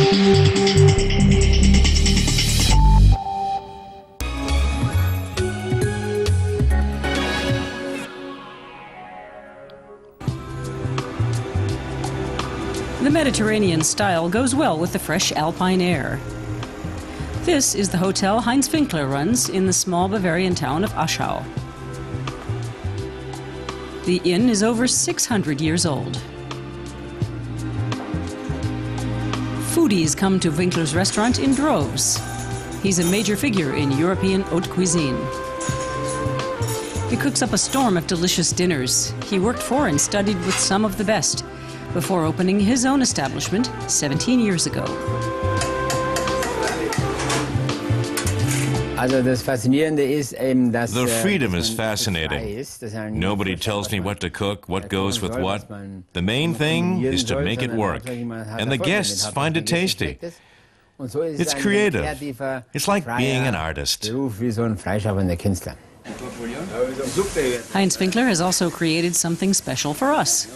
The Mediterranean style goes well with the fresh alpine air. This is the hotel Heinz Winkler runs in the small Bavarian town of Aschau. The inn is over 600 years old. Foodies come to Winkler's restaurant in droves. He's a major figure in European haute cuisine. He cooks up a storm of delicious dinners. He worked for and studied with some of the best before opening his own establishment 17 years ago. The freedom is fascinating. Nobody tells me what to cook, what goes with what. The main thing is to make it work. And the guests find it tasty. It's creative. It's like being an artist. Heinz Winkler has also created something special for us.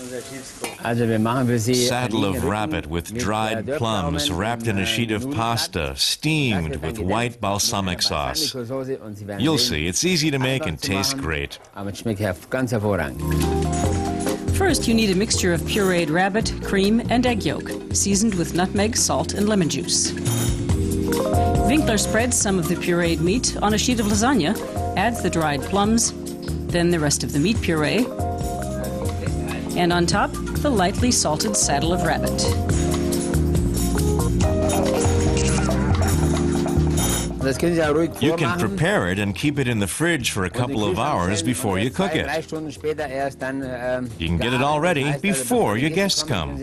Saddle of rabbit with dried plums wrapped in a sheet of pasta, steamed with white balsamic sauce. You'll see, it's easy to make and tastes great. First, you need a mixture of pureed rabbit, cream, and egg yolk, seasoned with nutmeg, salt, and lemon juice. Winkler spreads some of the pureed meat on a sheet of lasagna, adds the dried plums, then the rest of the meat puree, and on top, the lightly salted saddle of rabbit. You can prepare it and keep it in the fridge for a couple of hours before you cook it. You can get it all ready before your guests come.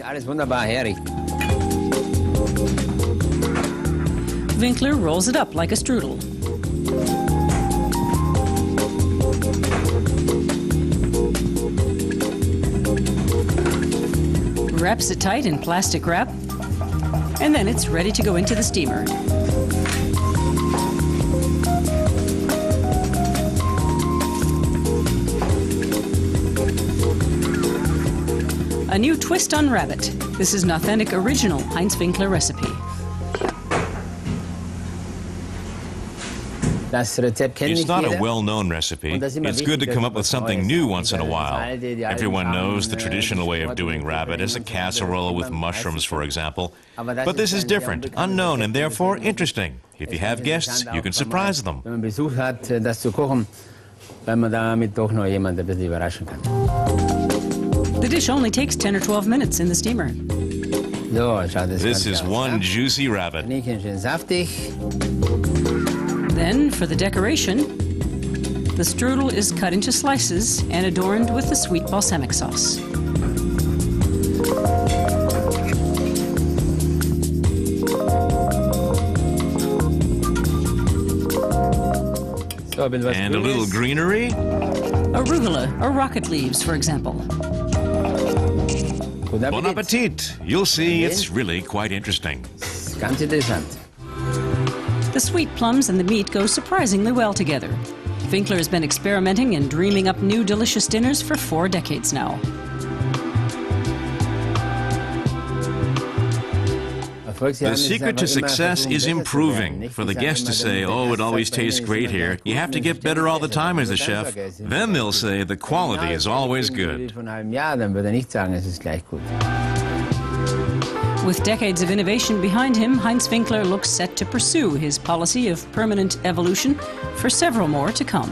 Winkler rolls it up like a strudel. Wraps it tight in plastic wrap, and then it's ready to go into the steamer. A new twist on rabbit. This is an authentic original Heinz Winkler recipe. It's not a well-known recipe. It's good to come up with something new once in a while. Everyone knows the traditional way of doing rabbit is a casserole with mushrooms, for example. But this is different, unknown, and therefore interesting. If you have guests, you can surprise them. The dish only takes 10 or 12 minutes in the steamer. This is one juicy rabbit. Then, for the decoration, the strudel is cut into slices and adorned with the sweet balsamic sauce. And a little greenery? Arugula or rocket leaves, for example. Bon appetit! You'll see, it's really quite interesting. The sweet plums and the meat go surprisingly well together. Winkler has been experimenting and dreaming up new delicious dinners for 4 decades now. The secret to success is improving. For the guests to say, oh, it always tastes great here, you have to get better all the time as a chef. Then they'll say the quality is always good. With decades of innovation behind him, Heinz Winkler looks set to pursue his policy of permanent evolution for several more to come.